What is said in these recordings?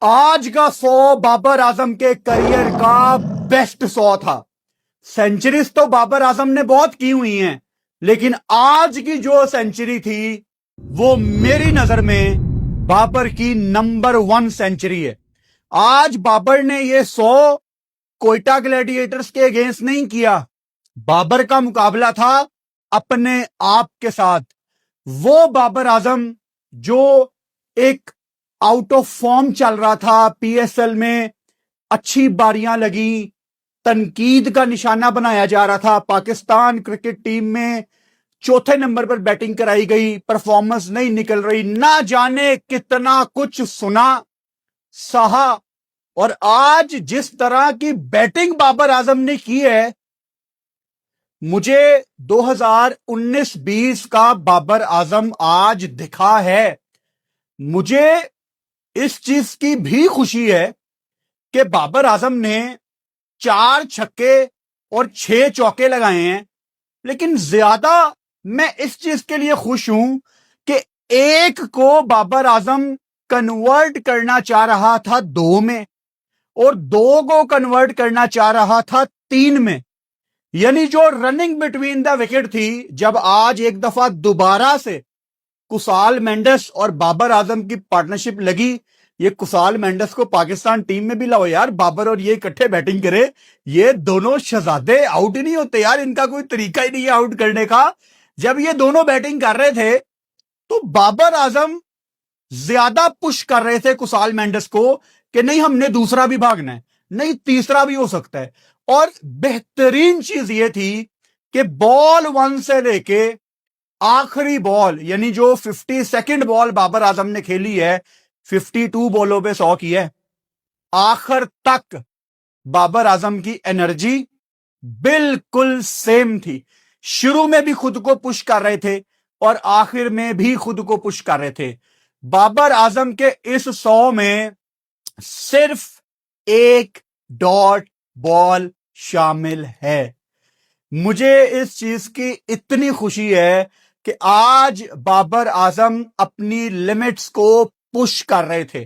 आज का 100 बाबर आजम के करियर का बेस्ट 100 था। सेंचुरीज तो बाबर आजम ने बहुत की हुई हैं, लेकिन आज की जो सेंचुरी थी वो मेरी नजर में बाबर की नंबर 1 सेंचुरी है। आज बाबर ने ये 100 कोयटा ग्लैडिएटर्स के अगेंस्ट नहीं किया। बाबर का मुकाबला था अपने आप के साथ। वो बाबर आजम जो एक आउट ऑफ फॉर्म चल रहा था, पीएसएल में अच्छी बारियां लगी, तनकीद का निशाना बनाया जा रहा था, पाकिस्तान क्रिकेट टीम में चौथे नंबर पर बैटिंग कराई गई, परफॉर्मेंस नहीं निकल रही, ना जाने कितना कुछ सुना सहा। और आज जिस तरह की बैटिंग बाबर आजम ने की है, मुझे 2019-20 का बाबर आजम आज दिखा है। मुझे इस चीज की भी खुशी है कि बाबर आजम ने 4 छक्के और 6 चौके लगाए हैं, लेकिन ज्यादा मैं इस चीज के लिए खुश हूं कि एक को बाबर आजम कन्वर्ट करना चाह रहा था 2 में और 2 को कन्वर्ट करना चाह रहा था 3 में। यानी जो रनिंग बिटवीन द विकेट थी, जब आज एक दफा दोबारा से कुसाल मेंडिस और बाबर आजम की पार्टनरशिप लगी, ये कुसाल मेंडिस को पाकिस्तान टीम में भी लाओ यार, बाबर और ये इकट्ठे बैटिंग करे। ये दोनों शहजादे आउट ही नहीं होते यार, इनका कोई तरीका ही नहीं है आउट करने का। जब ये दोनों बैटिंग कर रहे थे तो बाबर आजम ज्यादा पुश कर रहे थे कुसाल मेंडिस को कि नहीं, हमने दूसरा भी भागना है, नहीं तीसरा भी हो सकता है। और बेहतरीन चीज ये थी कि बॉल 1 से लेके आखिरी बॉल, यानी जो 52nd बॉल बाबर आजम ने खेली है, 52 बॉलों पे 100 की है, आखिर तक बाबर आजम की एनर्जी बिल्कुल सेम थी। शुरू में भी खुद को पुश कर रहे थे और आखिर में भी खुद को पुश कर रहे थे। बाबर आजम के इस 100 में सिर्फ एक डॉट बॉल शामिल है। मुझे इस चीज की इतनी खुशी है कि आज बाबर आजम अपनी लिमिट्स को पुश कर रहे थे।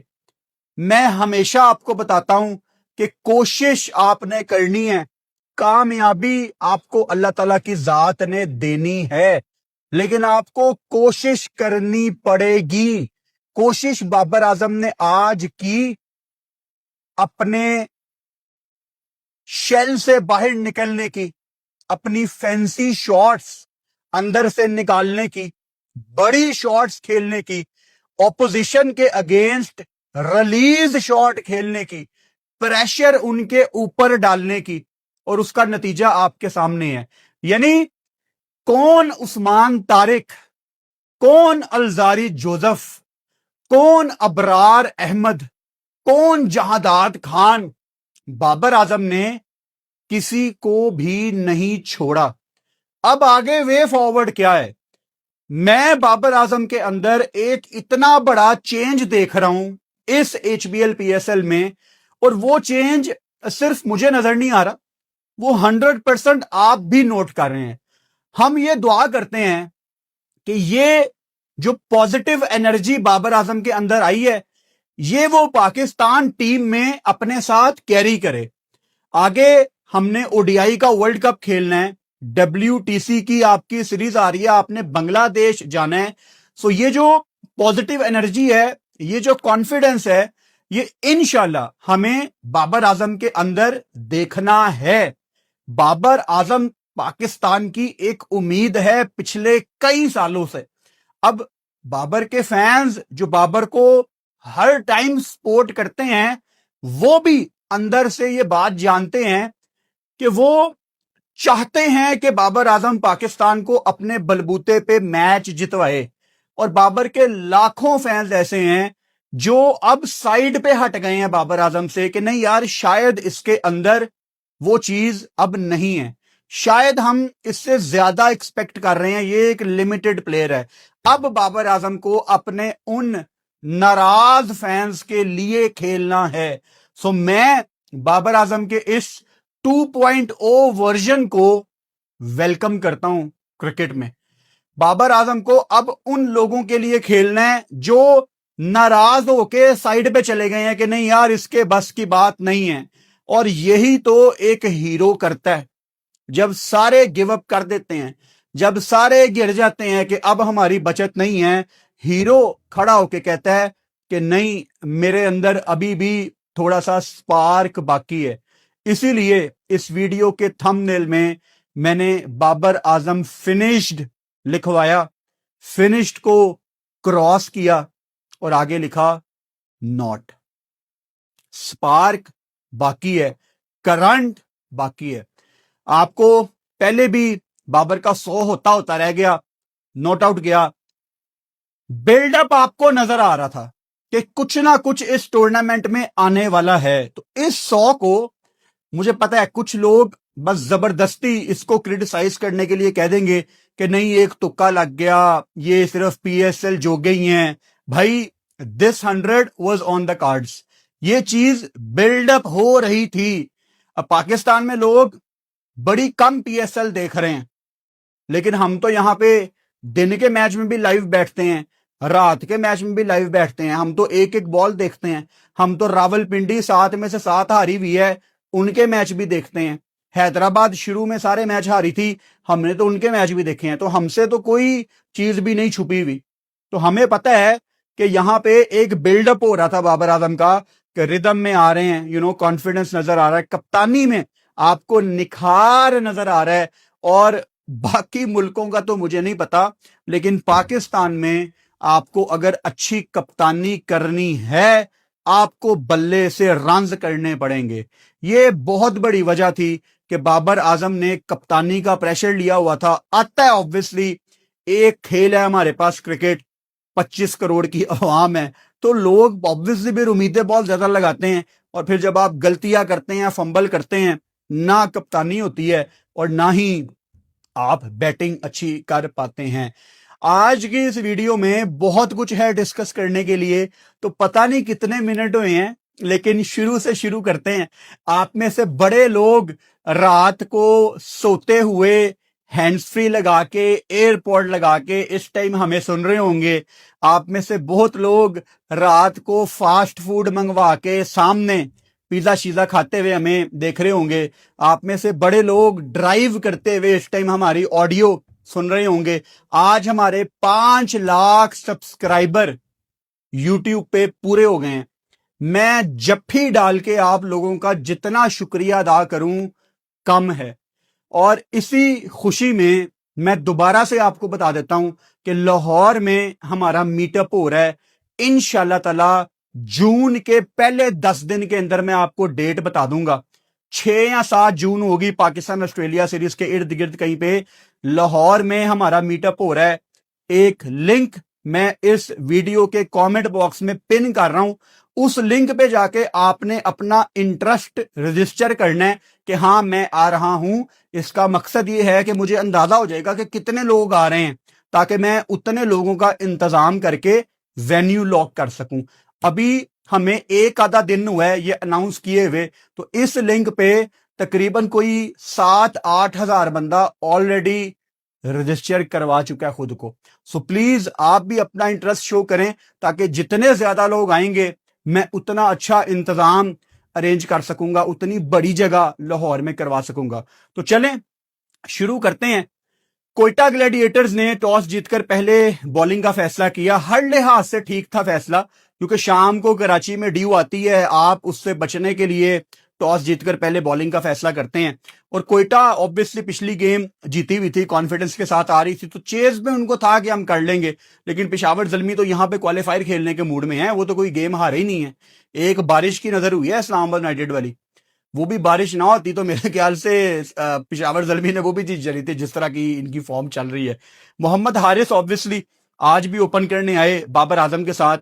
मैं हमेशा आपको बताता हूं कि कोशिश आपने करनी है, कामयाबी आपको अल्लाह ताला की जात ने देनी है, लेकिन आपको कोशिश करनी पड़ेगी। कोशिश बाबर आजम ने आज की अपने शेल से बाहर निकलने की, अपनी फैंसी शॉट्स अंदर से निकालने की, बड़ी शॉट्स खेलने की, ऑपोजिशन के अगेंस्ट रिलीज शॉट खेलने की, प्रेशर उनके ऊपर डालने की, और उसका नतीजा आपके सामने है। यानी कौन उस्मान तारिक, कौन अलजारी जोसेफ, कौन अबरार अहमद, कौन जहादात खान, बाबर आजम ने किसी को भी नहीं छोड़ा। अब आगे वे फॉरवर्ड क्या है? मैं बाबर आजम के अंदर एक इतना बड़ा चेंज देख रहा हूं इस एचबीएल पीएसएल में, और वो चेंज सिर्फ मुझे नजर नहीं आ रहा, वो 100% आप भी नोट कर रहे हैं। हम ये दुआ करते हैं कि ये जो पॉजिटिव एनर्जी बाबर आजम के अंदर आई है, ये वो पाकिस्तान टीम में अपने साथ कैरी करे। आगे हमने ओडीआई का वर्ल्ड कप खेलना है, WTC की आपकी सीरीज आ रही है, आपने बांग्लादेश जाना है। सो ये जो पॉजिटिव एनर्जी है, ये जो कॉन्फिडेंस है, ये इंशाल्लाह हमें बाबर आजम के अंदर देखना है। बाबर आजम पाकिस्तान की एक उम्मीद है पिछले कई सालों से। अब बाबर के फैंस जो बाबर को हर टाइम सपोर्ट करते हैं, वो भी अंदर से ये बात जानते हैं कि वो चाहते हैं कि बाबर आजम पाकिस्तान को अपने बलबूते पे मैच जितवाए। और बाबर के लाखों फैंस ऐसे हैं जो अब साइड पे हट गए हैं बाबर आजम से कि नहीं यार, शायद इसके अंदर वो चीज अब नहीं है, शायद हम इससे ज्यादा एक्सपेक्ट कर रहे हैं, ये एक लिमिटेड प्लेयर है। अब बाबर आजम को अपने उन नाराज फैंस के लिए खेलना है। सो मैं बाबर आजम के इस 2.0 वर्जन को वेलकम करता हूं क्रिकेट में। बाबर आजम को अब उन लोगों के लिए खेलना है जो नाराज होके साइड पे चले गए हैं कि नहीं यार इसके बस की बात नहीं है। और यही तो एक हीरो करता है। जब सारे गिव अप कर देते हैं, जब सारे गिर जाते हैं कि अब हमारी बचत नहीं है, हीरो खड़ा होके कहता है कि नहीं, मेरे अंदर अभी भी थोड़ा सा स्पार्क बाकी है। इसीलिए इस वीडियो के थंबनेल में मैंने बाबर आजम फिनिश्ड लिखवाया, फिनिश्ड को क्रॉस किया और आगे लिखा नॉट। स्पार्क बाकी है, करंट बाकी है। आपको पहले भी बाबर का 100 होता रह गया, नॉट आउट गया। बिल्डअप आपको नजर आ रहा था कि कुछ ना कुछ इस टूर्नामेंट में आने वाला है। तो इस 100 को मुझे पता है कुछ लोग बस जबरदस्ती इसको क्रिटिसाइज करने के लिए कह देंगे कि नहीं एक तुक्का लग गया, ये सिर्फ पीएसएल जोगे ही हैं। भाई this 100 was on the cards, ये चीज बिल्डअप हो रही थी। अब पाकिस्तान में लोग बड़ी कम पीएसएल देख रहे हैं, लेकिन हम तो यहां पे दिन के मैच में भी लाइव बैठते हैं, रात के मैच में भी लाइव बैठते हैं। हम तो एक एक बॉल देखते हैं। हम तो रावलपिंडी 7 में से 7 हारी हुई है, उनके मैच भी देखते हैं। हैदराबाद शुरू में सारे मैच हारी थी, हमने तो उनके मैच भी देखे हैं। तो हमसे तो कोई चीज भी नहीं छुपी हुई। तो हमें पता है कि यहां पे एक बिल्डअप हो रहा था बाबर आजम का, कि रिदम में आ रहे हैं, कॉन्फिडेंस नजर आ रहा है, कप्तानी में आपको निखार नजर आ रहा है। और बाकी मुल्कों का तो मुझे नहीं पता, लेकिन पाकिस्तान में आपको अगर अच्छी कप्तानी करनी है, आपको बल्ले से रन्स करने पड़ेंगे। ये बहुत बड़ी वजह थी कि बाबर आजम ने कप्तानी का प्रेशर लिया हुआ था। आता है ऑब्वियसली, एक खेल है हमारे पास क्रिकेट, 25 करोड़ की आवाम है, तो लोग ऑब्वियसली भी उम्मीदें बहुत ज्यादा लगाते हैं। और फिर जब आप गलतियां करते हैं, फंबल करते हैं, ना कप्तानी होती है और ना ही आप बैटिंग अच्छी कर पाते हैं। आज की इस वीडियो में बहुत कुछ है डिस्कस करने के लिए, तो पता नहीं कितने मिनट हुए हैं, लेकिन शुरू से शुरू करते हैं। आप में से बड़े लोग रात को सोते हुए हैंड्स फ्री लगा के, एयरपॉड लगा के इस टाइम हमें सुन रहे होंगे। आप में से बहुत लोग रात को फास्ट फूड मंगवा के सामने पिज्जा शीजा खाते हुए हमें देख रहे होंगे। आप में से बड़े लोग ड्राइव करते हुए इस टाइम हमारी ऑडियो सुन रहे होंगे। आज हमारे 5 लाख सब्सक्राइबर यूट्यूब पे पूरे हो गए हैं। मैं जफ्फी डाल के आप लोगों का जितना शुक्रिया अदा करूं कम है। और इसी खुशी में मैं दोबारा से आपको बता देता हूं कि लाहौर में हमारा मीटअप हो रहा है। इंशाल्लाह ताला जून के पहले 10 दिन के अंदर मैं आपको डेट बता दूंगा। 6 या 7 जून होगी, पाकिस्तान ऑस्ट्रेलिया सीरीज के इर्द गिर्द कहीं पे लाहौर में हमारा मीटअप हो रहा है। एक लिंक मैं इस वीडियो के कमेंट बॉक्स में पिन कर रहा हूं। उस लिंक पे जाके आपने अपना इंटरेस्ट रजिस्टर करना है कि हाँ मैं आ रहा हूं। इसका मकसद ये है कि मुझे अंदाजा हो जाएगा कि कितने लोग आ रहे हैं, ताकि मैं उतने लोगों का इंतजाम करके वेन्यू लॉक कर सकूं। अभी हमें एक आधा दिन हुआ है ये अनाउंस किए हुए, तो इस लिंक पे तकरीबन कोई 7-8 हजार बंदा ऑलरेडी रजिस्टर करवा चुका है खुद को। सो प्लीज आप भी अपना इंटरेस्ट शो करें, ताकि जितने ज्यादा लोग आएंगे मैं उतना अच्छा इंतजाम अरेंज कर सकूंगा, उतनी बड़ी जगह लाहौर में करवा सकूंगा। तो चलें शुरू करते हैं। कोयटा ग्लैडिएटर्स ने टॉस जीतकर पहले बॉलिंग का फैसला किया। हर लिहाज से ठीक था फैसला, क्योंकि शाम को कराची में ड्यू आती है, आप उससे बचने के लिए टॉस जीतकर पहले बॉलिंग का फैसला करते हैं। और कोयटा ऑब्वियसली पिछली गेम जीती हुई थी, कॉन्फिडेंस के साथ आ रही थी, तो चेज में उनको था कि हम कर लेंगे। लेकिन पेशावर ज़ल्मी तो यहां पे क्वालिफायर खेलने के मूड में है, वो तो कोई गेम हारे ही नहीं है। एक बारिश की नजर हुई है इस्लामाबाद यूनाइटेड वाली, वो भी बारिश ना होती तो मेरे ख्याल से पेशावर ज़ल्मी ने वो भी जीत जली थी, जिस तरह की इनकी फॉर्म चल रही है। मोहम्मद हारिस ऑब्वियसली आज भी ओपन करने आए बाबर आजम के साथ।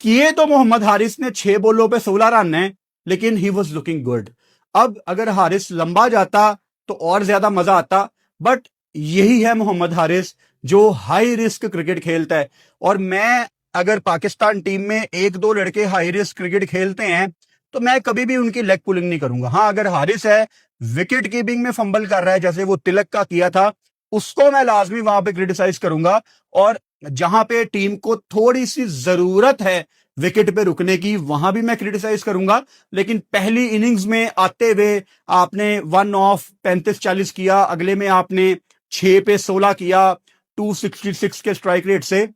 किए तो मोहम्मद हारिस ने 6 बॉलों पे 16 रन है, लेकिन ही वॉज लुकिंग गुड। अब अगर हारिस लंबा जाता तो और ज्यादा मजा आता, बट यही है मोहम्मद हारिस जो हाई रिस्क क्रिकेट खेलता है। और मैं अगर पाकिस्तान टीम में 1-2 लड़के हाई रिस्क क्रिकेट खेलते हैं तो मैं कभी भी उनकी लेग पुलिंग नहीं करूंगा। हाँ, अगर हारिस है विकेट कीपिंग में फंबल कर रहा है, जैसे वो तिलक का किया था, उसको मैं लाजमी वहां पे क्रिटिसाइज करूंगा। और जहां पे टीम को थोड़ी सी जरूरत है विकेट पे रुकने की, वहां भी मैं क्रिटिसाइज करूंगा। लेकिन पहली इनिंग्स में आते हुए आपने 1 ऑफ 35-40 किया, अगले में आपने 6 पे 16 किया 266 के स्ट्राइक रेट से।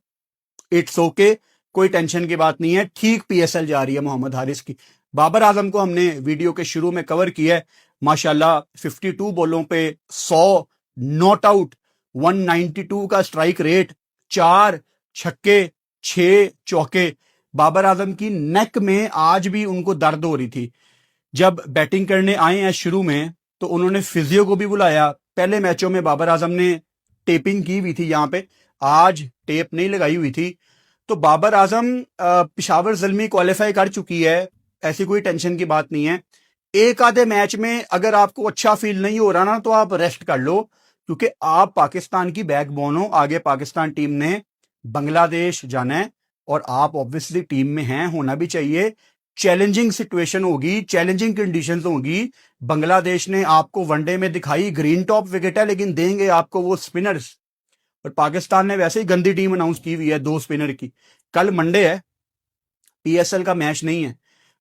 इट्स ओके, कोई टेंशन की बात नहीं है, ठीक पीएसएल जा रही है मोहम्मद हारिस की। बाबर आजम को हमने वीडियो के शुरू में कवर किया है, माशाल्लाह 52 बॉलों पे 100 नॉट आउट, 192 का स्ट्राइक रेट, 4 छक्के 6 चौके। बाबर आजम की नेक में आज भी उनको दर्द हो रही थी। जब बैटिंग करने आए हैं शुरू में तो उन्होंने फिजियो को भी बुलाया। पहले मैचों में बाबर आजम ने टेपिंग की हुई थी यहां पे, आज टेप नहीं लगाई हुई थी। तो बाबर आजम पेशावर ज़ल्मी क्वालिफाई कर चुकी है, ऐसी कोई टेंशन की बात नहीं है। एक आधे मैच में अगर आपको अच्छा फील नहीं हो रहा ना तो आप रेस्ट कर लो, क्योंकि आप पाकिस्तान की बैकबोन हो। आगे पाकिस्तान टीम ने बांग्लादेश जाना है और आप ऑब्वियसली टीम में हैं, होना भी चाहिए। चैलेंजिंग सिचुएशन होगी, चैलेंजिंग कंडीशंस होगी। बांग्लादेश ने आपको वनडे में दिखाई ग्रीन टॉप विकेट है, लेकिन देंगे आपको वो स्पिनर्स। और पाकिस्तान ने वैसे ही गंदी टीम अनाउंस की हुई है 2 स्पिनर की। कल मंडे है, पीएसएल का मैच नहीं है,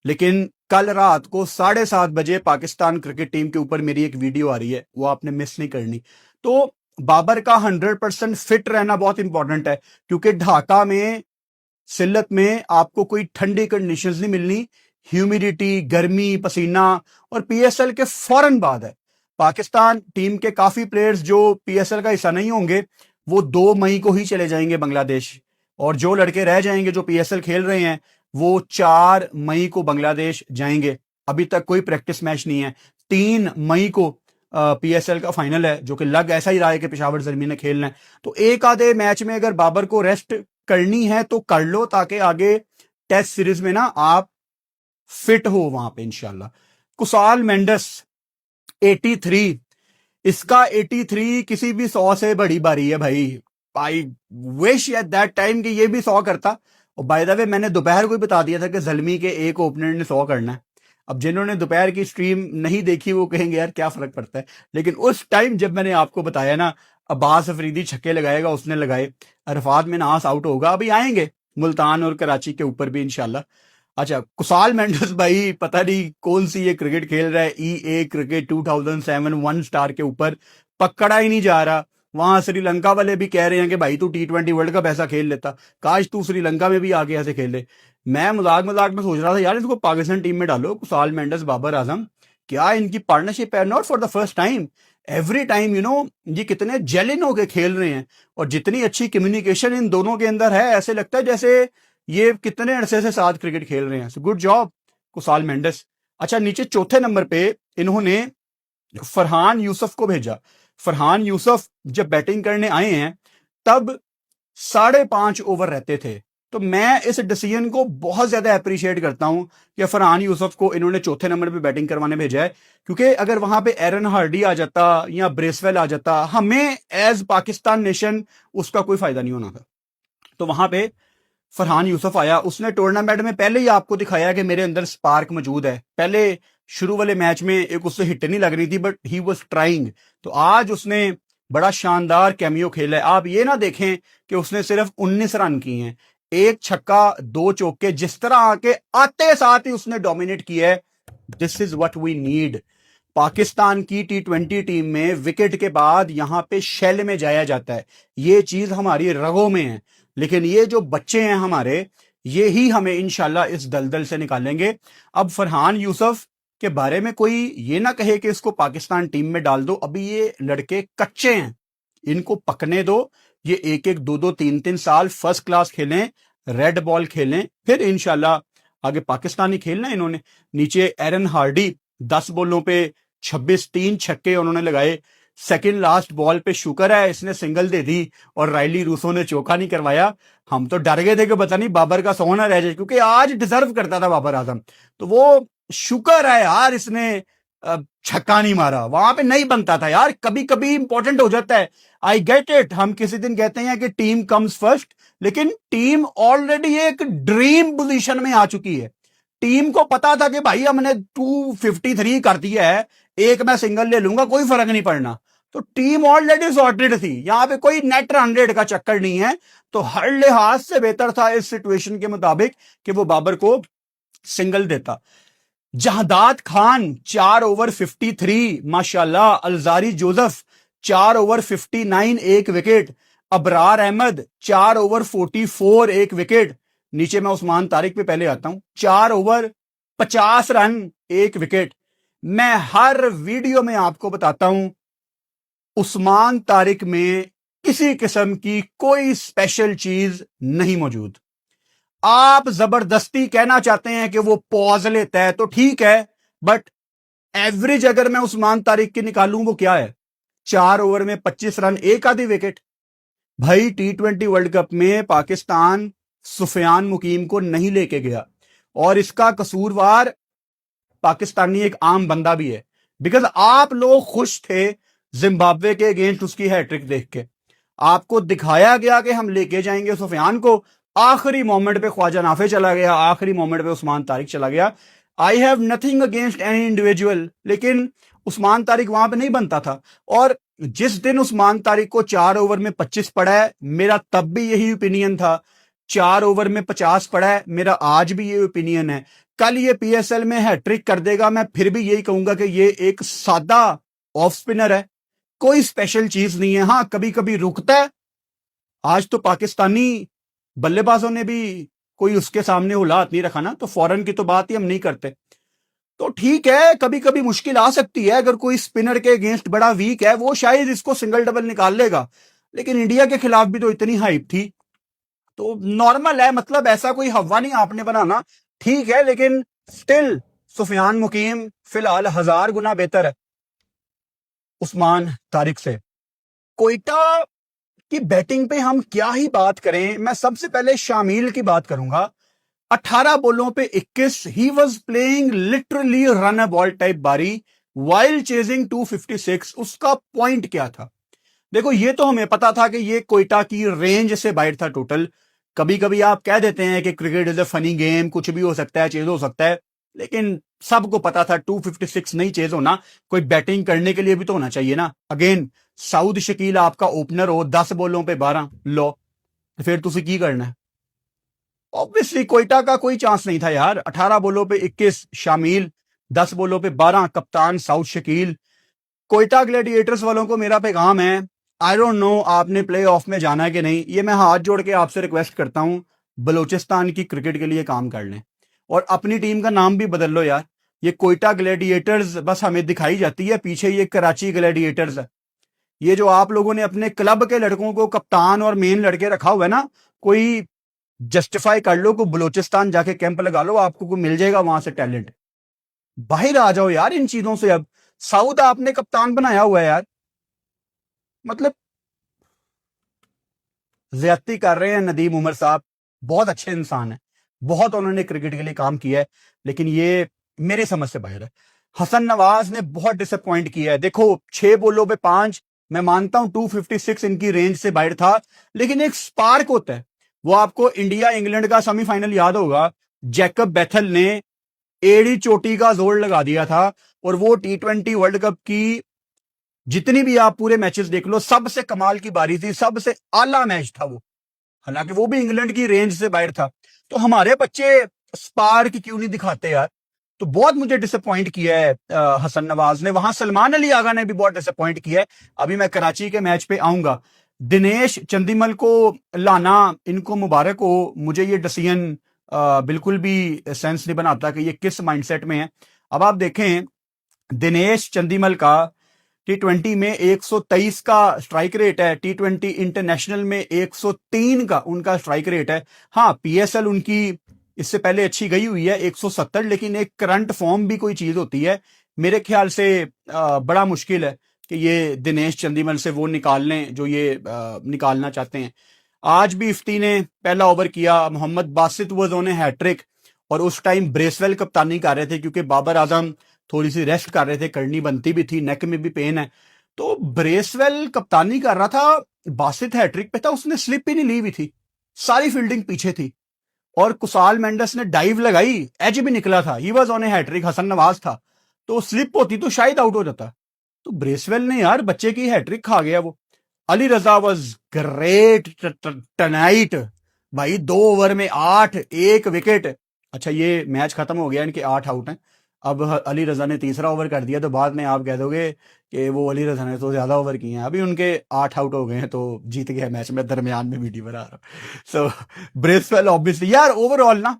लेकिन कल रात को 7:30 बजे पाकिस्तान क्रिकेट टीम के ऊपर मेरी एक वीडियो आ रही है, वो आपने मिस नहीं करनी। तो बाबर का 100% फिट रहना बहुत इंपॉर्टेंट है, क्योंकि ढाका में, सिल्लत में आपको कोई ठंडी कंडीशंस नहीं मिलनी, ह्यूमिडिटी, गर्मी, पसीना। और पीएसएल के फौरन बाद है, पाकिस्तान टीम के काफी प्लेयर्स जो पीएसएल का हिस्सा नहीं होंगे वो 2 मई को ही चले जाएंगे बांग्लादेश, और जो लड़के रह जाएंगे जो पीएसएल खेल रहे हैं वो 4 मई को बांग्लादेश जाएंगे। अभी तक कोई प्रैक्टिस मैच नहीं है। 3 मई को पीएसएल का फाइनल है, जो कि लग ऐसा ही रहा है कि पेशावर ज़ल्मी ने खेलना है। तो एक आधे मैच में अगर बाबर को रेस्ट करनी है तो कर लो, ताकि आगे टेस्ट सीरीज में ना आप फिट हो वहां पे इंशाल्लाह। कुसाल मेंडस 83, इसका 83 किसी भी 100 से बड़ी बारी है भाई। I wish at that time कि ये भी 100 करता। और बाय द वे मैंने दोपहर को ही बता दिया था कि ज़ल्मी के एक ओपनर ने 100 करना है। अब जिन्होंने दोपहर की स्ट्रीम नहीं देखी वो कहेंगे यार क्या फर्क पड़ता है, लेकिन उस टाइम जब मैंने आपको बताया ना, अब्बास अफरीदी छक्के लगाएगा, उसने लगाए, अरफात मिन्हास आउट होगा, अभी आएंगे मुल्तान और कराची के ऊपर भी इंशाल्लाह। अच्छा, कुसाल मेंडस भाई पता नहीं कौन सी ये क्रिकेट खेल रहा है, ईए क्रिकेट 2007 1 स्टार के ऊपर पकड़ा ही नहीं जा रहा। वहां श्रीलंका वाले भी कह रहे हैं कि भाई तू T20 वर्ल्ड कप ऐसा खेल लेता, काश तू श्रीलंका में भी आके ऐसे खेल ले। मैं मजाक मजाक में सोच रहा था यार इसको पाकिस्तान टीम में डालो, कुसाल मेंडस बाबर आजम, क्या इनकी पार्टनरशिप है। Not for the first time, every time ये कितने जेलिन होके खेल रहे हैं, और जितनी अच्छी कम्युनिकेशन इन दोनों के अंदर है, ऐसे लगता है जैसे ये कितने अरसे से साथ क्रिकेट खेल रहे हैं। Good job Kusal Mendis. अच्छा, नीचे चौथे नंबर पे इन्होंने फरहान यूसुफ को भेजा। फरहान यूसुफ जब बैटिंग करने आए हैं तब 5.5 ओवर रहते थे। तो मैं इस डिसीजन को बहुत ज्यादा अप्रिशिएट करता हूं कि फरहान यूसुफ को इन्होंने चौथे नंबर पे बैटिंग करवाने भेजा है, क्योंकि अगर वहां पे एरन हार्डी आ जाता या ब्रेसवेल आ जाता, हमें एज पाकिस्तान नेशन उसका कोई फायदा नहीं होना था। तो वहां पे फरहान यूसुफ आया, उसने टूर्नामेंट में पहले ही आपको दिखाया कि मेरे अंदर स्पार्क मौजूद है। पहले शुरू वाले मैच में एक उससे हिट नहीं लग रही थी, बट ही वाज ट्राइंग। तो आज उसने बड़ा शानदार कैमियो खेला है। आप ये ना देखें कि उसने सिर्फ 19 रन किए हैं, 1 छक्का 2 चौके, जिस तरह आके आते साथ ही उसने डोमिनेट किया है। This is what we need. Pakistan की T20 टीम में विकेट के बाद यहां पे शेल में जाया जाता है, ये चीज हमारी रगों में है। लेकिन ये जो बच्चे हैं हमारे, ये ही हमें इंशाल्लाह इस दलदल से निकालेंगे। अब फरहान यूसुफ के बारे में कोई ये ना कहे कि इसको पाकिस्तान टीम में डाल दो, अभी ये लड़के कच्चे हैं, इनको पकने दो। ये 1-1 2-2 3-3 साल फर्स्ट क्लास खेलें, रेड बॉल खेलें, फिर इंशाल्लाह आगे पाकिस्तानी खेलना। इन्होंने नीचे एरन हार्डी 10 बॉलों पे 26, 3 छक्के उन्होंने लगाए। सेकंड लास्ट बॉल पे शुक्र है इसने सिंगल दे दी और राइली रूसो ने चौका नहीं करवाया। हम तो डर गए थे कि पता नहीं बाबर का सोना रह जाए, क्योंकि आज डिजर्व करता था बाबर आजम। तो वो शुक्र है यार इसने छक्का नहीं मारा, वहां पे नहीं बनता था यार। कभी कभी इंपॉर्टेंट हो जाता है, आई गेट इट। हम किसी दिन कहते हैं कि टीम कम्स फर्स्ट, लेकिन टीम ऑलरेडी एक ड्रीम पोजीशन में आ चुकी है। टीम को पता था कि भाई हमने 253 कर दिया है, एक मैं सिंगल ले लूंगा, कोई फर्क नहीं पड़ना। तो टीम ऑलरेडी सॉर्टेड थी, यहां पे कोई नेट 100 का चक्कर नहीं है। तो हर लिहाज से बेहतर था इस सिचुएशन के मुताबिक कि वो बाबर को सिंगल देता। जहदाद खान 4 ओवर 53 माशाल्लाह। अलजारी जोसेफ 4 ओवर 59 एक विकेट। अबरार अहमद 4 ओवर 44 एक विकेट। नीचे मैं उस्मान तारिक पे पहले आता हूं, 4 ओवर 50 रन एक विकेट। मैं हर वीडियो में आपको बताता हूं उस्मान तारिक में किसी किस्म की कोई स्पेशल चीज नहीं मौजूद। आप जबरदस्ती कहना चाहते हैं कि वो पॉज लेता है तो ठीक है, बट एवरेज अगर मैं उस्मान तारिक की निकालूं वो क्या है? 4 ओवर में 25 रन एक आधी विकेट। भाई T20 वर्ल्ड कप में पाकिस्तान सुफियान मुकीम को नहीं लेके गया और इसका कसूरवार पाकिस्तानी एक आम बंदा भी है, बिकॉज आप लोग खुश थे जिम्बाब्वे के अगेंस्ट उसकी हैट्रिक देख के। आपको दिखाया गया कि हम लेके जाएंगे सुफियान को, आखिरी मोमेंट पे ख्वाजा नाफे चला गया, आखिरी मोमेंट पे उस्मान तारिक चला गया। I have nothing against any individual, लेकिन उस्मान तारिक वहां पे नहीं बनता था। और जिस दिन उस्मान तारिक को 4 ओवर में 25 पड़ा है, मेरा तब भी यही ओपिनियन था। 4 ओवर में 50 पड़ा है, मेरा आज भी ये ओपिनियन है। कल ये PSL में हैट्रिक कर देगा, मैं फिर भी यही कहूंगा कि ये एक सादा ऑफ स्पिनर है, कोई स्पेशल चीज नहीं है। हां, कभी कभी रुकता है। आज तो पाकिस्तानी बल्लेबाजों ने भी कोई उसके सामने उलात नहीं रखा ना, तो फौरन की तो बात ही हम नहीं करते। तो ठीक है, कभी कभी मुश्किल आ सकती है। अगर कोई स्पिनर के अगेंस्ट बड़ा वीक है, वो शायद इसको सिंगल डबल निकाल लेगा, लेकिन इंडिया के खिलाफ भी तो इतनी हाइप थी, तो नॉर्मल है। मतलब ऐसा कोई हवा नहीं आपने बनाना, ठीक है, लेकिन स्टिल सुफियान मुकीम फिलहाल 1000 गुना बेहतर है उस्मान तारिक से। कोयटा की बैटिंग पे हम क्या ही बात करें। मैं सबसे पहले शामिल की बात करूंगा। 18 बॉलों पे 21, he was playing literally run a ball type बारी वाइल चेजिंग 256। उसका पॉइंट क्या था? देखो, ये तो हमें पता था कि ये कोयटा की रेंज से बाहर था टोटल। कभी कभी आप कह देते हैं कि cricket is a funny game, कुछ भी हो सकता है, चेज हो सकता है, लेकिन सबको पता था 256 नहीं चेज होना। कोई बैटिंग करने के लिए भी तो होना चाहिए ना। अगेन, साउद शकील आपका ओपनर हो, 10 बॉलों पे 12 लो, फिर तुसी की करना है? ऑब्वियसली कोयटा का कोई चांस नहीं था यार। 18 बॉलों पे 21 शामिल, 10 बॉलों पे 12 कप्तान साउद शकील। कोयटा ग्लैडिएटर्स वालों को मेरा पैगाम है, आई डोंट नो आपने प्ले ऑफ में जाना है कि नहीं, ये मैं हाथ जोड़ के आपसे रिक्वेस्ट करता हूं, बलूचिस्तान की क्रिकेट के लिए काम कर लें और अपनी टीम का नाम भी बदल लो यार। ये कोयटा ग्लैडिएटर्स बस हमें दिखाई जाती है, पीछे ये कराची ग्लैडिएटर्स है। ये जो आप लोगों ने अपने क्लब के लड़कों को कप्तान और मेन लड़के रखा हुआ है ना, कोई जस्टिफाई कर लो, को बलूचिस्तान जाके कैंप लगा लो, आपको को मिल जाएगा वहां से टैलेंट। बाहर आ जाओ यार इन चीजों से। अब साउथ आपने कप्तान बनाया हुआ है यार, मतलब ज्यादती कर रहे हैं। नदीम उमर साहब बहुत अच्छे इंसान है, बहुत उन्होंने क्रिकेट के लिए काम किया है, लेकिन ये मेरे समझ से बाहर है। हसन नवाज ने बहुत डिसअपॉइंट किया है। देखो, 6 बॉलों पे 5, मैं मानता हूं 256 इनकी रेंज से बाहर था, लेकिन एक स्पार्क होता है। वो आपको इंडिया इंग्लैंड का सेमीफाइनल याद होगा, जैकब बेथल ने एड़ी चोटी का जोर लगा दिया था, और वो T20 वर्ल्ड कप की जितनी भी आप पूरे मैचेस देख लो, सबसे कमाल की बारी थी, सबसे आला मैच था वो, हालांकि वो भी इंग्लैंड की रेंज से बाहर था। तो हमारे बच्चे स्पार्क क्यों नहीं दिखाते यार? तो बहुत मुझे डिसअपॉइंट किया है हसन नवाज ने। वहां सलमान अली आगा ने भी बहुत डिसअपॉइंट किया है। अभी मैं कराची के मैच पे आऊंगा। दिनेश चंदीमल को लाना, इनको मुबारक हो। मुझे ये डिसीजन बिल्कुल भी सेंस नहीं बनाता कि ये किस माइंडसेट में है। अब आप देखें, दिनेश चंदीमल का T20 में 123 का स्ट्राइक रेट है, T20 इंटरनेशनल में 103 का उनका स्ट्राइक रेट है। हाँ, PSL उनकी इससे पहले अच्छी गई हुई है 170, लेकिन एक करंट फॉर्म भी कोई चीज होती है। मेरे ख्याल से बड़ा मुश्किल है कि ये दिनेश चंदीमल से वो निकाल लें जो ये निकालना चाहते हैं। आज भी इफ्ती ने पहला ओवर किया, Mohammad Basit was on a hattrick, और उस टाइम ब्रेसवेल कप्तानी कर रहे थे क्योंकि बाबर आजम थोड़ी सी रेस्ट कर रहे थे, करनी बनती भी थी, नेक में भी पेन है। तो ब्रेसवेल कप्तानी कर रहा था, बासित हैट्रिक पे था, उसने स्लिप ही नहीं ली हुई थी, सारी फील्डिंग पीछे थी, और कुसाल मेंडस ने डाइव लगाई, एज भी निकला था, he was on a hattrick, Hasan Nawaz था, तो स्लिप होती तो शायद आउट हो जाता। तो ब्रेसवेल ने यार बच्चे की हैट्रिक खा गया वो। अली रजा वाज ग्रेट टनाइट भाई, 2 ओवर में 8, 1 विकेट। अच्छा ये मैच खत्म हो गया, इनके 8 आउट हैं। अब अली रजा ने तीसरा ओवर कर दिया, तो बाद में आप कह दोगे कि वो अली रजा ने तो ज्यादा ओवर किए हैं। अभी उनके 8 आउट हो गए हैं, तो जीत गया मैच में। दरमियान में वीडियो बना रहा हूं। सो ब्रेसवेल ऑब्वियसली यार, ओवरऑल ना,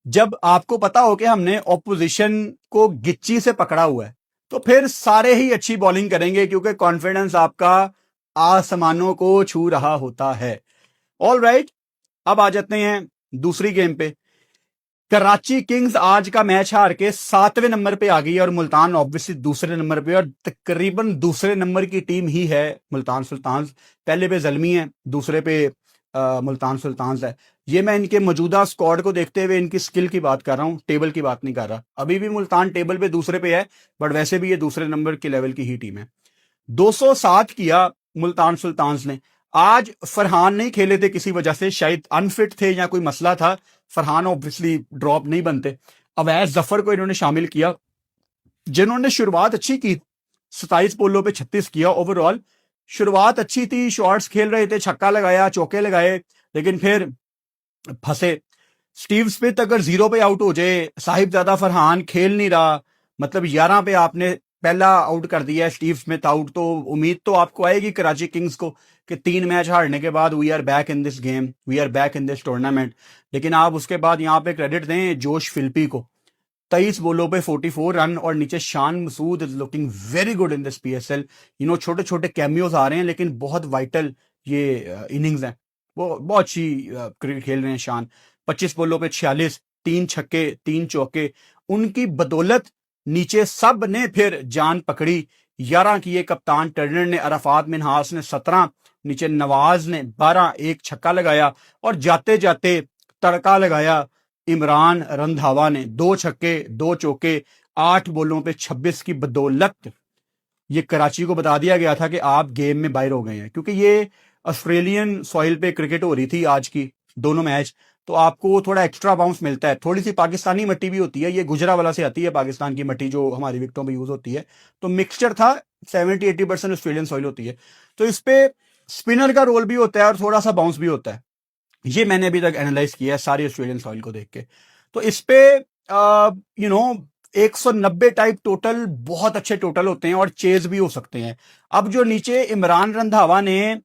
जब आपको पता हो कि हमने ऑपोजिशन को गिच्ची से पकड़ा हुआ है, तो फिर सारे ही अच्छी बॉलिंग करेंगे, क्योंकि कॉन्फिडेंस आपका आसमानों को छू रहा होता है। ऑल राइट, अब आ जाते हैं दूसरी गेम पे। कराची किंग्स आज का मैच हार के 7वें नंबर पे आ गई है, और मुल्तान ऑब्वियसली दूसरे नंबर पे, और तकरीबन दूसरे नंबर की टीम ही है मुल्तान सुल्तान्स। पहले पे जलमी है, दूसरे पे मुल्तान सुल्तान्स है। ये मैं इनके मौजूदा स्क्वाड को देखते हुए इनकी स्किल की बात कर रहा हूं, टेबल की बात नहीं कर रहा। अभी भी मुल्तान टेबल पे दूसरे पे है, बट वैसे भी ये दूसरे नंबर के लेवल की ही टीम है। 207 किया मुल्तान सुल्तान्स ने। आज फरहान नहीं खेले थे किसी वजह से, शायद अनफिट थे या कोई मसला था। फरहान ऑब्वियसली ड्रॉप नहीं बनते। अवैध जफर को इन्होंने शामिल किया, जिन्होंने शुरुआत अच्छी की, 27 बोलों पे 36 किया। ओवरऑल शुरुआत अच्छी थी, शॉट्स खेल रहे थे, छक्का लगाया, चौके लगाए, लेकिन फिर फंसे। स्टीव स्मिथ अगर 0 पे आउट हो जाए, साहिबजादा फरहान खेल नहीं रहा, मतलब 11 पे आपने पहला आउट कर दिया है स्टीव स्मिथ आउट, तो उम्मीद तो आपको आएगी कराची किंग्स को कि 3 मैच हारने के बाद we are back in this game, we are back in this tournament. लेकिन आप उसके बाद यहां पे क्रेडिट दें जोश फिल्पी को, 23 बोलों पे 44 रन, और नीचे Shan Masood is looking very good in this PSL. छोटे छोटे कैमियोज आ रहे हैं, लेकिन बहुत वाइटल ये इनिंग्स हैं। वो बहुत अच्छी क्रिकेट खेल रहे हैं शान। 25 बोलों पे 46, 3 छक्के 3 चौके, उनकी बदौलत नीचे सब ने फिर जान पकड़ी। 11 किए कप्तान टर्नर ने, अरफात मिनहास ने 17, नीचे नवाज ने 12, एक छक्का लगाया, और जाते जाते तड़का लगाया इमरान रंधावा ने, 2 छक्के 2 चौके, 8 बोलों पे 26 की बदौलत ये कराची को बता दिया गया था कि आप गेम में बाहर हो गए हैं। क्योंकि ये ऑस्ट्रेलियन सॉइल पे क्रिकेट हो रही थी आज की दोनों मैच, तो आपको थोड़ा एक्स्ट्रा बाउंस मिलता है। थोड़ी सी पाकिस्तानी मिट्टी भी होती है, ये गुजरावाला से आती है पाकिस्तान की मिट्टी, जो हमारी विकेटों में यूज होती है। तो मिक्सचर था, 70-80% ऑस्ट्रेलियन सॉइल होती है, तो इस पे स्पिनर का रोल भी होता है और थोड़ा सा बाउंस भी होता है। ये मैंने अभी तक एनालाइज किया है सारी ऑस्ट्रेलियन सॉइल को देख के। तो इस पे 190 टाइप टोटल बहुत अच्छे टोटल होते हैं, और चेज भी हो सकते हैं। अब जो नीचे इमरान रंधावा ने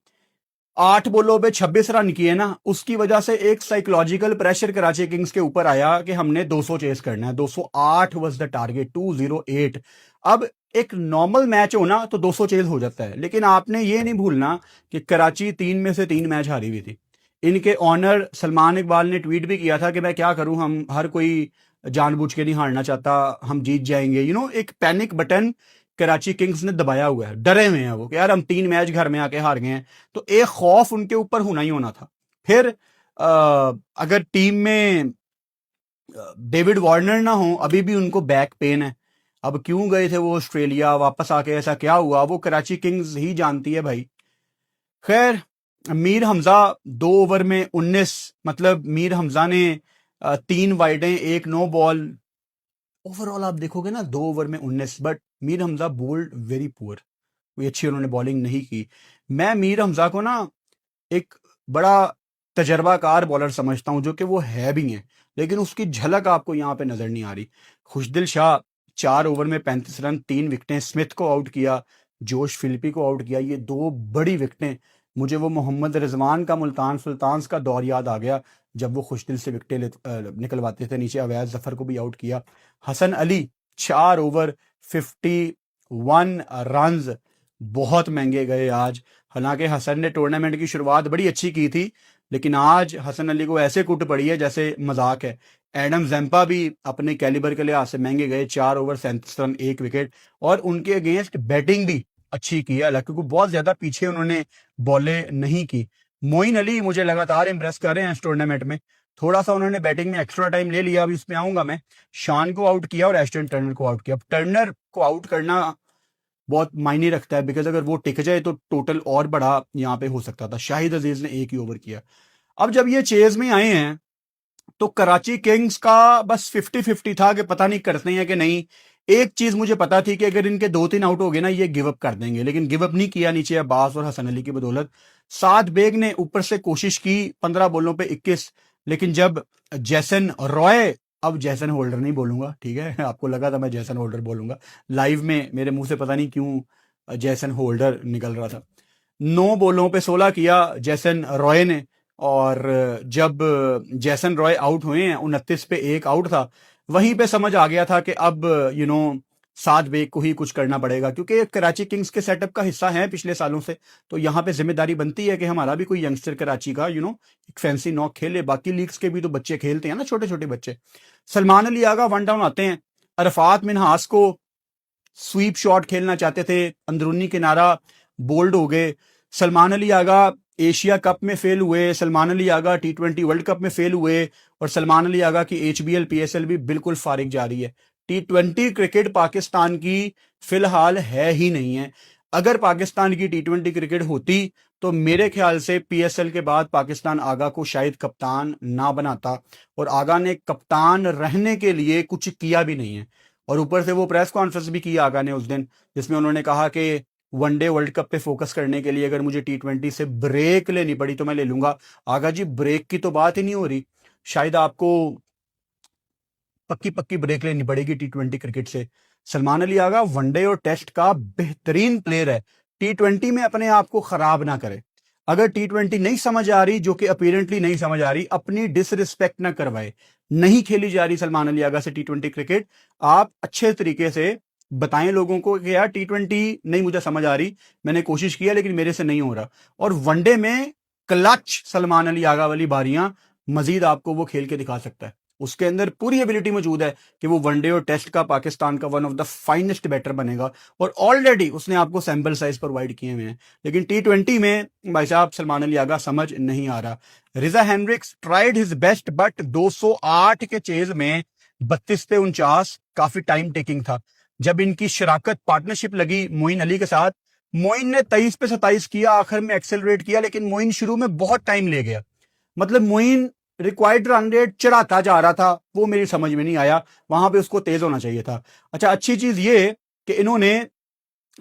8 बोलों पे 26 रन किए ना, उसकी वजह से एक साइकोलॉजिकल प्रेशर कराची किंग्स के ऊपर आया कि हमने 200 चेस करना है। 208 वाज द टारगेट, 208। अब एक नॉर्मल मैच हो ना तो 200 चेज हो जाता है, लेकिन आपने ये नहीं भूलना कि कराची 3 में से 3 मैच हारी हुई थी। इनके ऑनर सलमान इकबाल ने ट्वीट भी किया था कि मैं क्या करूं, हम हर कोई जानबूझ के नहीं हारना चाहता, हम जीत जाएंगे। एक पैनिक बटन कराची किंग्स ने दबाया हुआ है, डरे हुए हैं वो कि यार हम 3 मैच घर में आके हार गए हैं। तो एक खौफ उनके ऊपर होना ही होना था। फिर अगर टीम में डेविड वार्नर ना हो, अभी भी उनको बैक पेन है। अब क्यों गए थे वो ऑस्ट्रेलिया, वापस आके ऐसा क्या हुआ, वो कराची किंग्स ही जानती है भाई। खैर, मीर हमजा 2 ओवर में 19, मतलब मीर हमजा ने 3 वाइडें 1 नो बॉल। ओवरऑल आप देखोगे ना 2 ओवर में 19, but Mir Hamza bowled very poor, कोई अच्छी उन्होंने बॉलिंग नहीं की। मैं मीर हमजा को ना एक बड़ा तजर्बाकार बॉलर समझता हूं, जो कि वो है भी है, लेकिन उसकी झलक आपको यहां पे नजर नहीं आ रही। खुशदिल शाह 4 ओवर में 35 रन, 3 विकेटें, स्मिथ को आउट किया, जोश फिलिपी को आउट किया, ये 2 बड़ी विकेटें। मुझे वो मोहम्मद रिजवान का मुल्तान सुल्तान्स का दौर याद आ गया, जब वो खुशदिल से विकेटें निकलवाते थे। नीचे अवैध जफर को भी आउट किया। हसन अली 4 ओवर 51 रन, बहुत महंगे गए आज। हालांकि हसन ने टूर्नामेंट की शुरुआत बड़ी अच्छी की थी, लेकिन आज हसन अली को ऐसे कुट पड़ी है जैसे मजाक है। एडम जैम्पा भी अपने कैलिबर के लिहाज से महंगे गए, 4 ओवर 37 रन, 1 विकेट, और उनके अगेंस्ट बैटिंग भी अच्छी की है, हालांकि बहुत ज्यादा पीछे उन्होंने बॉलें नहीं की। मोइन अली मुझे लगातार इंप्रेस कर रहे हैं इस टूर्नामेंट में। थोड़ा सा उन्होंने बैटिंग में एक्स्ट्रा टाइम ले लिया, अभी इसमें आऊंगा मैं। शान को आउट किया और एस्टन टर्नर को आउट किया। टर्नर को आउट करना बहुत मायने रखता है, बिकॉज अगर वो टिक जाए तो टोटल और बड़ा यहाँ पे हो सकता था। शाहिद अजीज ने 1 ही ओवर किया। अब जब ये चेज में आए हैं तो कराची किंग्स का बस 50-50 था कि पता नहीं करते हैं कि नहीं। एक चीज मुझे पता थी कि अगर इनके 2-3 आउट हो गए ना ये गिव अप कर देंगे, लेकिन गिव अप नहीं किया नीचे अब्बास और हसन अली की बदौलत। साद बेग ने ऊपर से कोशिश की 15 बॉलों पे 21, लेकिन जब जैसन रॉय, अब जैसन होल्डर नहीं बोलूंगा, ठीक है आपको लगा था मैं जैसन होल्डर बोलूंगा, लाइव में मेरे मुंह से पता नहीं क्यों जैसन होल्डर निकल रहा था। 9 बॉलों पे 16 किया जैसन रॉय ने, और जब जैसन रॉय आउट हुए हैं 29 पे एक आउट था, वहीं पे समझ आ गया था कि अब साद बेग को ही कुछ करना पड़ेगा, क्योंकि कराची किंग्स के सेटअप का हिस्सा है पिछले सालों से। तो यहाँ पे जिम्मेदारी बनती है कि हमारा भी कोई यंगस्टर कराची का एक फैंसी नॉक खेले। बाकी लीग्स के भी तो बच्चे खेलते हैं ना, छोटे छोटे बच्चे। सलमान अली आगा 1 डाउन आते हैं। अरफात मिनहास को स्वीप शॉट खेलना चाहते थे, अंदरूनी किनारा बोल्ड हो गए। सलमान अली आगा एशिया कप में फेल हुए, Salman Ali Agha T20 world cup में फेल हुए, और सलमान अली आगा की HBL PSL भी बिल्कुल फारिग जा रही है। T20 क्रिकेट पाकिस्तान की फिलहाल है ही नहीं है। अगर पाकिस्तान की T20 क्रिकेट होती तो मेरे ख्याल से PSL के बाद पाकिस्तान आगा को शायद कप्तान ना बनाता, और आगा ने कप्तान रहने के लिए कुछ किया भी नहीं है। और ऊपर से वो प्रेस कॉन्फ्रेंस भी की आगा ने उस दिन, जिसमें उन्होंने कहा कि वनडे वर्ल्ड कप पे फोकस करने के लिए अगर मुझे T20 से ब्रेक लेनी पड़ी तो मैं ले लूंगा। आगा जी ब्रेक की तो बात ही नहीं हो रही, शायद आपको पक्की पक्की ब्रेक लेनी पड़ेगी T20 क्रिकेट से। सलमान अली आगा वनडे और टेस्ट का बेहतरीन प्लेयर है, T20 में अपने आप को खराब ना करे। अगर T20 नहीं समझ आ रही, जो कि अपीरेंटली नहीं समझ आ रही, अपनी डिसरिस्पेक्ट ना करवाए। नहीं खेली जा रही सलमान अली आगा से T20 क्रिकेट, आप अच्छे तरीके से बताएं लोगों को कि यार T20 नहीं मुझे समझ आ रही, मैंने कोशिश किया लेकिन मेरे से नहीं हो रहा। और वनडे में क्लच सलमान अली आगा वाली बारियां मजीद आपको वो खेल के दिखा सकता है। उसके अंदर पूरी एबिलिटी मौजूद है कि वो वनडे और टेस्ट का पाकिस्तान का one of the finest batter बनेगा, और ऑलरेडी उसने आपको सैंपल साइज प्रोवाइड किए हुए हैं। लेकिन T20 में भाई साहब सलमान अली आगा समझ नहीं आ रहा। Reeza Hendricks tried his best, but 208 के चेज में 32 पे 49 काफी टाइम टेकिंग था। जब इनकी शराकत पार्टनरशिप लगी मोइन अली के साथ, मोइन ने 23 पे 27 किया, आखिर में एक्सेलरेट किया, लेकिन मोइन शुरू में बहुत टाइम ले गया। मतलब मोइन रिक्वायर्ड रन रेट चढ़ाता जा रहा था, वो मेरी समझ में नहीं आया, वहां पे उसको तेज होना चाहिए था। अच्छा, अच्छी चीज ये कि इन्होंने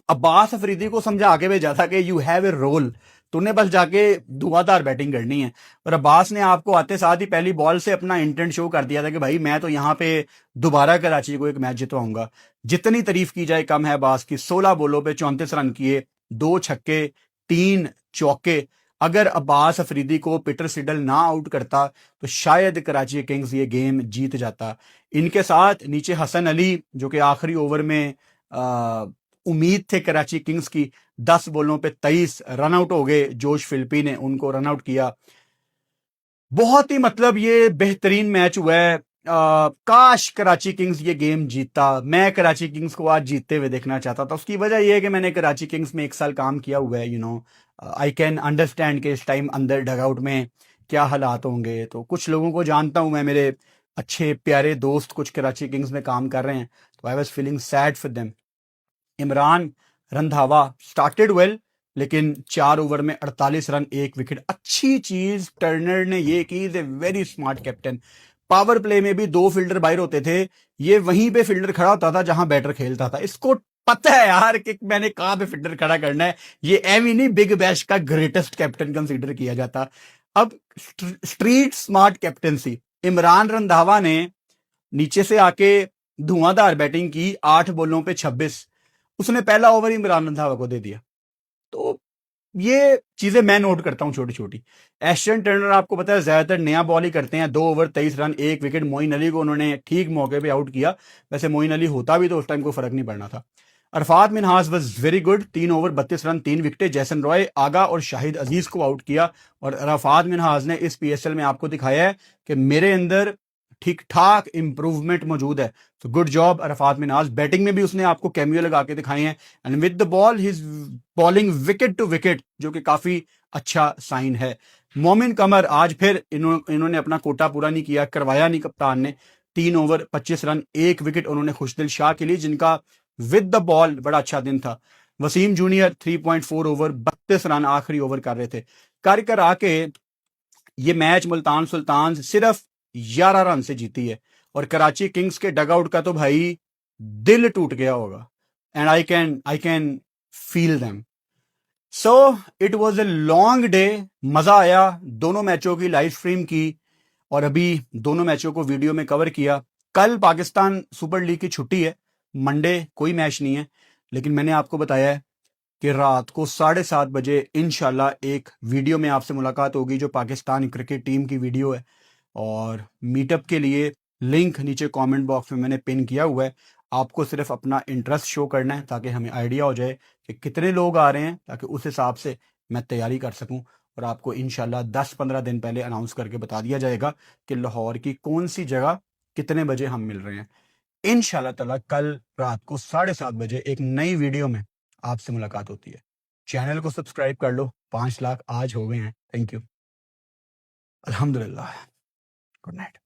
अब्बास अफरीदी को समझा के भेजा था कि यू हैव ए रोल, तूने बस जाके धुआंधार बैटिंग करनी है। और अब्बास ने आपको आते साथ ही पहली बॉल से अपना इंटेंट शो कर दिया था कि भाई मैं तो यहाँ पे दोबारा कराची को एक मैच जितवाऊंगा। जितनी तारीफ की जाए कम है अब्बास की। 16 बॉलों पे 34 रन किए, 2 छक्के 3 चौके। अगर अब्बास अफरीदी को पीटर सिडल ना आउट करता तो शायद कराची किंग्स ये गेम जीत जाता। इनके साथ नीचे हसन अली, जो कि आखिरी ओवर में उम्मीद थे कराची किंग्स की, 10 बॉलों पे 23 रन आउट हो गए। जोश फिलिपी ने उनको रन आउट किया। बहुत ही मतलब ये बेहतरीन मैच हुआ है। काश कराची किंग्स ये गेम जीतता। मैं कराची किंग्स को आज जीतते हुए देखना चाहता था। उसकी वजह यह है कि मैंने कराची किंग्स में 1 साल काम किया हुआ है। आई कैन अंडरस्टैंड कि इस टाइम अंदर डगआउट में क्या हालात होंगे। तो कुछ लोगों को जानता हूं मैं, मेरे अच्छे प्यारे दोस्त कुछ कराची किंग्स में काम कर रहे हैं, तो I was feeling sad for them. Imran Randhawa started well, लेकिन 4 ओवर में 48 रन 1 विकेट। अच्छी चीज टर्नर ने ये की, is a very smart captain. Power play में भी 2 फील्डर बाहर होते थे, ये वहीं पे फील्डर खड़ा होता था जहां बैटर खेलता था। इसको पता है यार कि मैंने कहां पे फील्डर खड़ा करना है। ये एवी नहीं, बिग बैश का ग्रेटेस्ट कैप्टन कंसीडर किया जाता। अब street smart captaincy, Imran Randhawa ने नीचे से आके धुआंधार बैटिंग की, 8 बॉलों पे 26। उसने पहला ओवर ही इमरान रंधावा को दे दिया। तो ये चीजें मैं नोट करता हूं छोटी छोटी। एशियन टर्नर आपको पता है ज्यादातर नया बॉल ही करते हैं। 2 over 23 run 1 wicket. Moeen Ali को उन्होंने ठीक मौके पे आउट किया। वैसे मोइन अली होता भी तो उस टाइम कोई फर्क नहीं पड़ना था। Arafat Minhas was very good, 3 over 32 run 3 wicket. Jason Roy, आगा और शाहिद अजीज को आउट किया। और अरफात मिनहास ने इस PSL में आपको दिखाया है कि मेरे अंदर ठीक ठाक इंप्रूवमेंट मौजूद है। तो good job Arafat Minhas. Batting में भी उसने आपको कैमियो लगा के दिखाए हैं, and with the ball he is bowling wicket to wicket, जो कि काफी अच्छा साइन है। मोमिन कमर आज फिर इन्होंने अपना कोटा पूरा नहीं किया, करवाया नहीं कप्तान ने। 3 ओवर 25 रन 1 विकेट उन्होंने खुशदिल शाह के लिए, जिनका विद द बॉल बड़ा अच्छा दिन था। वसीम जूनियर 3.4 ओवर 32 रन आखिरी ओवर कर रहे थे। कर आके ये मैच मुल्तान सुल्तान सिर्फ 11 रन से जीती है। और कराची किंग्स के डगआउट का तो भाई दिल टूट गया होगा। And I can feel them. So it was a long day. मजा आया दोनों मैचों की लाइव स्ट्रीम की और अभी दोनों मैचों को वीडियो में कवर किया। कल पाकिस्तान सुपर लीग की छुट्टी है, मंडे कोई मैच नहीं है, लेकिन मैंने आपको बताया है कि रात को 7:30 बजे इंशाल्लाह एक वीडियो में आपसे मुलाकात होगी जो पाकिस्तान क्रिकेट टीम की वीडियो है। और मीटअप के लिए लिंक नीचे कमेंट बॉक्स में मैंने पिन किया हुआ है। आपको सिर्फ अपना इंटरेस्ट शो करना है ताकि हमें आइडिया हो जाए कि कितने लोग आ रहे हैं, ताकि उस हिसाब से मैं तैयारी कर सकूं। और आपको इंशाल्लाह 10-15 दिन पहले अनाउंस करके बता दिया जाएगा कि लाहौर की कौन सी जगह कितने बजे हम मिल रहे हैं। इंशाल्लाह ताला कल रात को 7:30 बजे एक नई वीडियो में आपसे मुलाकात होती है। चैनल को सब्सक्राइब कर लो, 5 लाख आज हो गए हैं। Thank you. अल्हम्दुलिल्लाह। Good night.